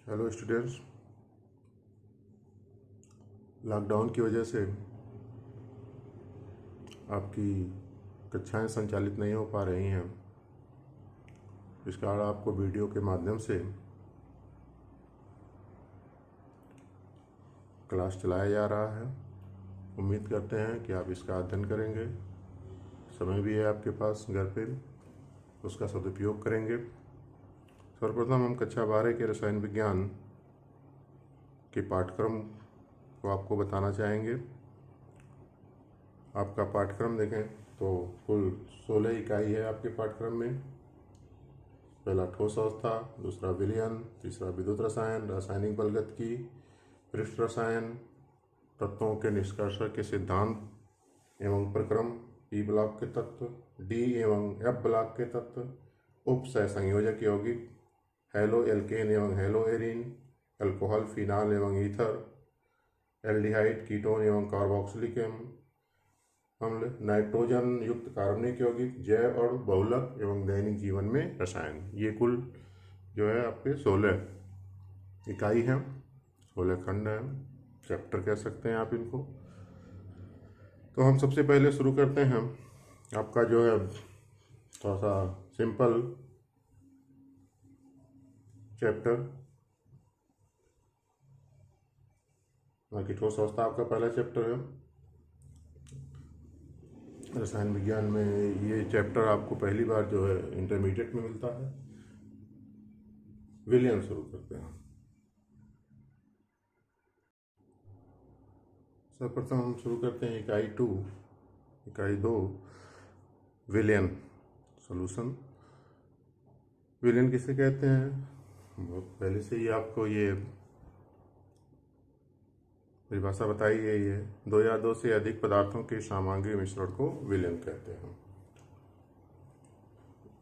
Hello students. Lockdown की वजह से आपकी कक्षाएं संचालित नहीं हो पा रही हैं। इस कारण आपको वीडियो के माध्यम से क्लास चलाया जा रहा है। उम्मीद करते हैं कि आप इसका अध्ययन करेंगे। समय भी है आपके पास घर पे, उसका सदुपयोग करेंगे। सर्वप्रथम हम कक्षा 12 के रसायन विज्ञान के पाठ्यक्रम को आपको बताना चाहेंगे। आपका पाठ्यक्रम देखें तो कुल 16 इकाई है आपके पाठ्यक्रम में। पहला ठोस अवस्था, दूसरा विलयन, तीसरा विद्युत रसायन, रासायनिक बलगतिकी, पृष्ठ रसायन, तत्वों के निष्कर्षण के सिद्धांत एवं प्रक्रम, पी ब्लॉक के तत्व, डी एवं एफ ब्लॉक के तत्व, उप सहसंयोजक यौगिक, हैलो एल्केन एवं हैलो एरीन, अल्कोहल, फिनाल एवं ईथर, एल्डिहाइड, कीटोन एवं कार्बोक्सिलिक अम्ल, नाइट्रोजन युक्त कार्बनिक यौगिक, जैव और बहुलक एवं दैनिक जीवन में रसायन। ये कुल जो है आपके 16 इकाई हैं, 16 खंड हैं, चैप्टर कह सकते हैं आप इनको। तो हम सबसे पहले शुरू करते हैं। आपका जो है थोड़ा सा सिंपल चैप्टर, बाकी ठोस अवस्था आपका पहला चैप्टर है। रसायन विज्ञान में ये चैप्टर आपको पहली बार जो है इंटरमीडिएट में मिलता है। विलयन शुरू करते हैं। सर्वप्रथम हम शुरू करते हैं इकाई 2 विलयन सॉल्यूशन। विलयन किसे कहते हैं, बहुत पहले से ही आपको ये परिभाषा बताई गई है। 2 या 2 से अधिक पदार्थों के सामग्री मिश्रण को विलयन कहते हैं।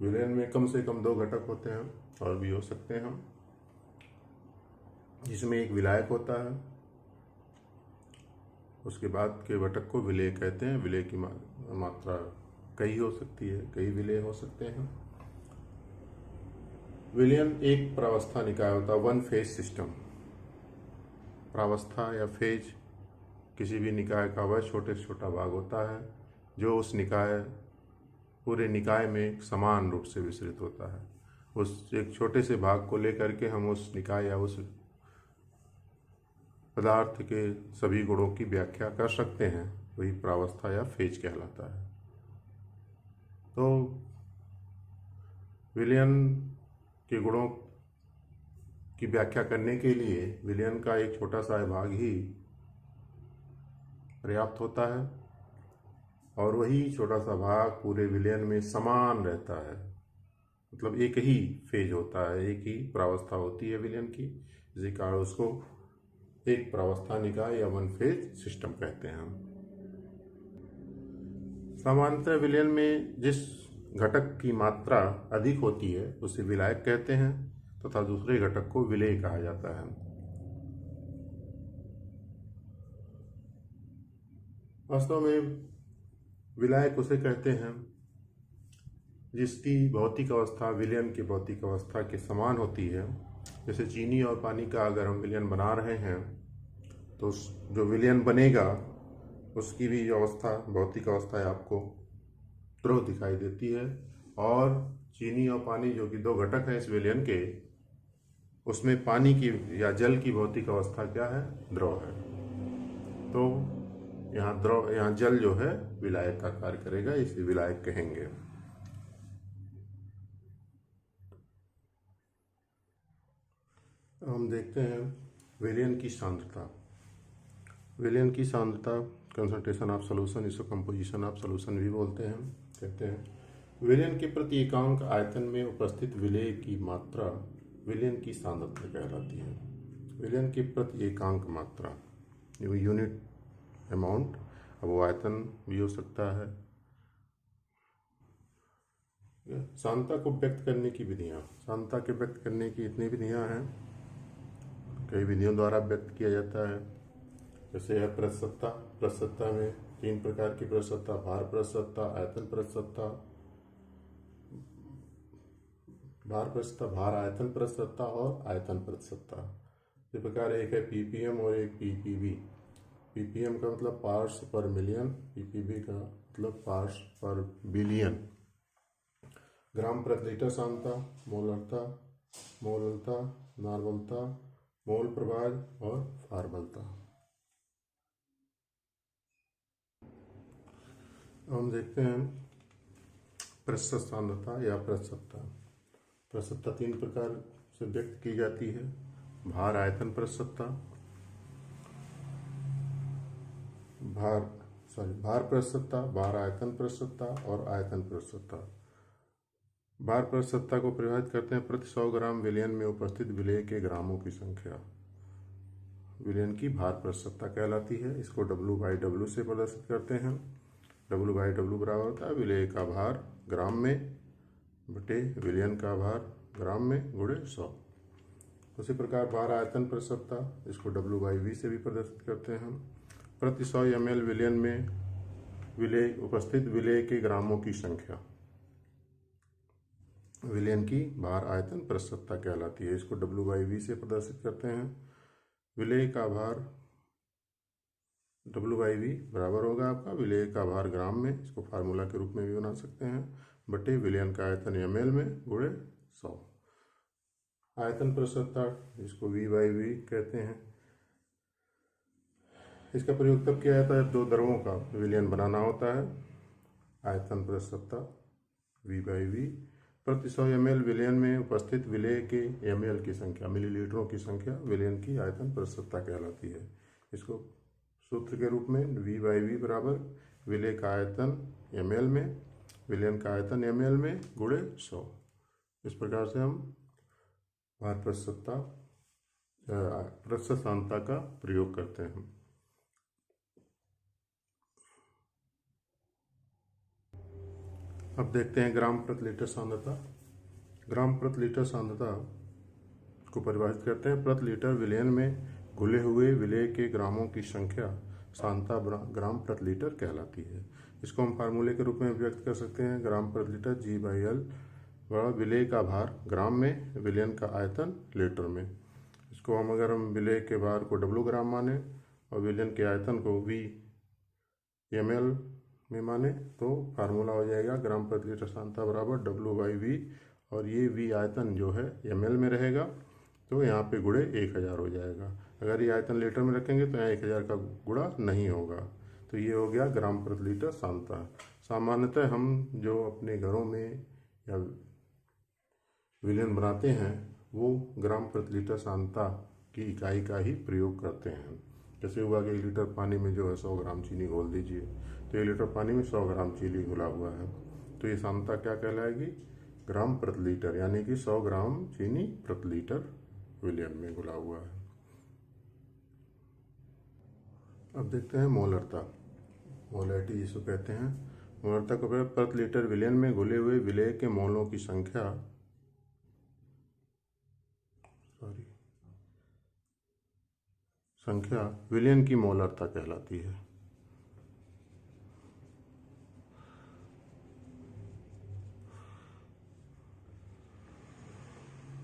विलयन में कम से कम 2 घटक होते हैं, और भी हो सकते हैं, जिसमें एक विलायक होता है। उसके बाद के घटक को विलेय कहते हैं। विलेय की मात्रा कई हो सकती है, कई विलेय हो सकते हैं। विलयन एक प्रावस्था निकाय होता है, वन फेज सिस्टम। प्रावस्था या फेज किसी भी निकाय का वह छोटे से छोटा भाग होता है जो उस पूरे निकाय में समान रूप से विस्तृत होता है। उस एक छोटे से भाग को लेकर के हम उस निकाय या उस पदार्थ के सभी गुणों की व्याख्या कर सकते हैं। वही प्रावस्था या फेज कहलाता है। तो विलयन के गुणों की व्याख्या करने के लिए विलयन का एक छोटा सा भाग ही पर्याप्त होता है, और वही छोटा सा भाग पूरे विलयन में समान रहता है। मतलब एक ही फेज होता है, एक ही प्रावस्था होती है विलयन की। इसी कारण उसको एक प्रावस्था निकाय या वन फेज सिस्टम कहते हैं। सामान्यतः विलयन में जिस घटक की मात्रा अधिक होती है उसे विलायक कहते हैं, तथा दूसरे घटक को विलेय कहा जाता है। वास्तव में विलायक उसे कहते हैं जिसकी भौतिक अवस्था विलयन की भौतिक अवस्था के समान होती है। जैसे चीनी और पानी का अगर हम विलयन बना रहे हैं तो जो विलयन बनेगा उसकी भी अवस्था, भौतिक अवस्था आपको ध्रुव दिखाई देती है। और चीनी और पानी जो कि 2 घटक हैं इस विलयन के, उसमें पानी की या जल की भौतिक अवस्था क्या है, द्रव है। तो यहाँ जल जो है विलायक का कार्य करेगा, इसे विलायक कहेंगे। हम देखते हैं विलयन की सांद्रता। विलयन की सांद्रता, कंसंट्रेशन ऑफ सॉल्यूशन, इसको कंपोजिशन ऑफ सॉल्यूशन भी बोलते हैं, कहते हैं। विलयन के प्रति एकांक आयतन में उपस्थित विलेय की मात्रा विलयन की सांद्रता कहलाती है। विलयन के प्रति एकांक मात्रा, यूनिट अमाउंट, अब वो आयतन भी हो सकता है। सांद्रता को व्यक्त करने की विधियाँ, सांद्रता के व्यक्त करने की इतनी विधियाँ हैं, कई विधियों द्वारा व्यक्त किया जाता है। जैसे है प्रतिशतता। प्रतिशतता में 3 प्रकार की प्रतिशतता, भार प्रतिशतता, आयतन प्रतिशतता, भार प्रतिशतता, भार आयतन प्रतिशतता और आयतन प्रतिशतता। इस प्रकार एक है ppm और एक ppb। ppm का मतलब पार्ट्स पर मिलियन, ppb का मतलब पार्ट्स पर बिलियन। ग्राम प्रति लीटर सांद्रता, मोलरता, मोललता, नॉर्मलता, मोल प्रभाज और फार्मलता। हम देखते हैं प्रतिशत सांद्रता या प्रतिशतता। प्रतिशतता 3 प्रकार से व्यक्त की जाती है। भार आयतन प्रतिशतता, भार प्रतिशतता, भार आयतन प्रतिशतता और आयतन प्रतिशतता। भार प्रतिशतता को परिभाषित करते हैं प्रति 100 ग्राम विलयन में उपस्थित विलेय के ग्रामों की संख्या। विलयन की भार प्रतिशतता कहलाती है। इसको W/W से प्रदर्शित करते हैं। W/W बराबर होता है विलेय का भार ग्राम में बटे विलयन का भार ग्राम में गुणे 100। उसी प्रकार भार आयतन प्रतिशतता, इसको W/V से भी प्रदर्शित करते हैं। प्रति 100 ml विलयन में विलेय उपस्थित विलेय के ग्रामों की संख्या विलयन की भार आयतन प्रतिशतता कहलाती है। इसको W/V से प्रदर्शित करते हैं। विलेय का भार W/V बराबर होगा आपका विलेय का भार ग्राम में, इसको फार्मूला के रूप में भी बना सकते हैं, बटे विलयन का आयतन ml में गुणे 100। आयतन प्रतिशतता, इसको V/V कहते हैं। इसका प्रयोग तब किया जाता है जब 2 द्रवों का विलयन बनाना होता है। आयतन प्रतिशतता V/V प्रति 100 ml विलयन में उपस्थित विलेय के ml की संख्या, मिलीलीटरों की संख्या विलयन की आयतन प्रतिशतता कहलाती है। इसको सूत्र के रूप में V/V बराबर विलेय का आयतन ml में विलयन का आयतन ml में गुणे 100। इस प्रकार से हम भार प्रतिशतता प्रतिशत सांद्रता का प्रयोग करते हैं। अब देखते हैं ग्राम प्रति लीटर सांद्रता। ग्राम प्रति लीटर सांद्रता को परिभाषित करते हैं प्रति लीटर विलयन में घुले हुए विलेय के ग्रामों की संख्या सांद्रता ग्राम प्रति लीटर कहलाती है। इसको हम फार्मूले के रूप में व्यक्त कर सकते हैं। ग्राम प्रति लीटर G/L विलेय का भार ग्राम में विलयन का आयतन लीटर में। इसको अगर हम विलेय के भार को W ग्राम माने और विलयन के आयतन को V ml में माने तो फार्मूला हो जाएगा ग्राम प्रति लीटर सांद्रता बराबर W/V, और ये V आयतन जो है ml में रहेगा तो यहाँ पे गुणे 1000 हो जाएगा। अगर ये आयतन लीटर में रखेंगे तो यहाँ 1000 का गुणा नहीं होगा। तो ये हो गया ग्राम प्रति लीटर सांद्रता। सामान्यतः हम जो अपने घरों में या विलयन बनाते हैं वो ग्राम प्रति लीटर सांद्रता की इकाई का ही प्रयोग करते हैं। जैसे हुआ कि 1 लीटर पानी में जो है 100 ग्राम चीनी घोल दीजिए, तो 1 लीटर पानी में 100 ग्राम चीनी घुला हुआ है, तो ये सांद्रता क्या कहलाएगी? ग्राम प्रति लीटर, यानी कि 100 ग्राम चीनी प्रति लीटर विलयन में घुला हुआ है। अब देखते हैं मोलरता, मोलैरिटी जिसको कहते हैं। मोलरता को प्रति लीटर विलयन में घुले हुए विलेय के मोलों की संख्या विलयन की मोलरता कहलाती है।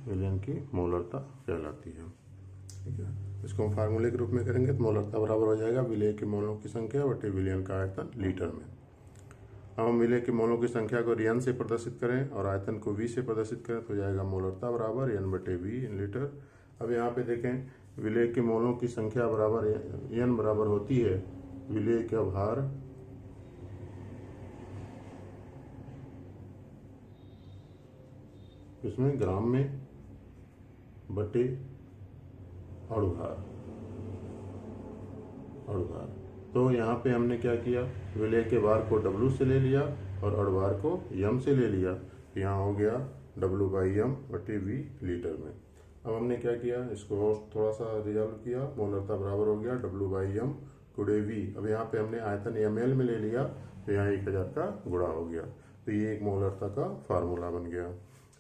विलयन की मोलरता कहलाती है। ठीक है, इसको हम फार्मूले के रूप में करेंगे तो मोलरता बराबर हो जाएगा विलेय के मोलों की संख्या बटे विलयन का आयतन लीटर में। अब हम विलेय के मोलों की संख्या को n से प्रदर्शित करें और आयतन को v से प्रदर्शित करें तो जाएगा मोलरता बराबर n बटे v इन लीटर। अब यहाँ पे देखें विलेय के मोलों की संख्या बराबर n बराबर होती है विलेय का भार इसमें ग्राम में बटे अणुभार। तो यहाँ पे हमने क्या किया, विलेय के भार को W से ले लिया और अणुभार को m से ले लिया, तो यहाँ हो गया W/m बटे v लीटर में। अब हमने क्या किया, इसको और थोड़ा सा रिजॉल्व किया, मोलरता बराबर हो गया W/m गुणे v। अब यहाँ पे हमने आयतन ml में ले लिया तो यहाँ 1000 का गुणा हो गया, तो ये एक मोलरता का फार्मूला बन गया।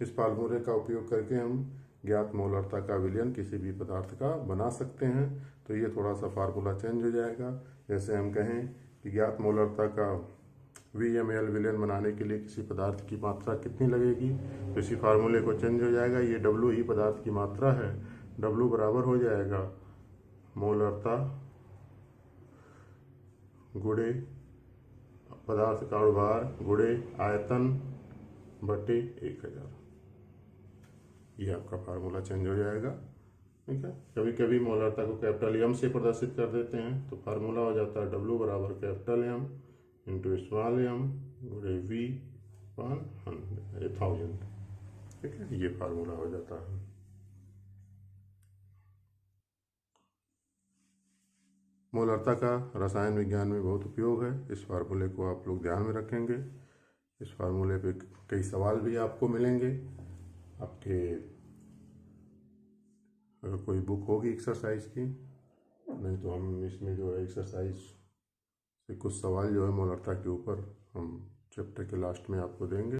इस फार्मूले का उपयोग करके हम ज्ञात मोलरता का विलयन किसी भी पदार्थ का बना सकते हैं। तो ये थोड़ा सा फार्मूला चेंज हो जाएगा। जैसे हम कहें कि ज्ञात मोलरता का VmL विलयन बनाने के लिए किसी पदार्थ की मात्रा कितनी लगेगी, तो इसी फार्मूले को चेंज हो जाएगा। ये W ही पदार्थ की मात्रा है, W बराबर हो जाएगा मोलरता गुणे पदार्थ का अणुभार गुणे आयतन बटे 1000। ये आपका फार्मूला चेंज हो जाएगा। ठीक है, कभी कभी मोलरता को कैपिटल M से प्रदर्शित कर देते हैं, तो फार्मूला हो जाता है W बराबर capital M into small m गुणे V/1000। ठीक है, ये फार्मूला हो जाता है। मोलरता का रसायन विज्ञान में बहुत उपयोग है। इस फार्मूले को आप लोग ध्यान में रखेंगे। इस फार्मूले पे कई सवाल भी आपको मिलेंगे। आपके अगर कोई बुक होगी एक्सरसाइज की, नहीं तो हम इसमें जो है एक्सरसाइज से कुछ सवाल जो है मोलरता के ऊपर हम चैप्टर के लास्ट में आपको देंगे।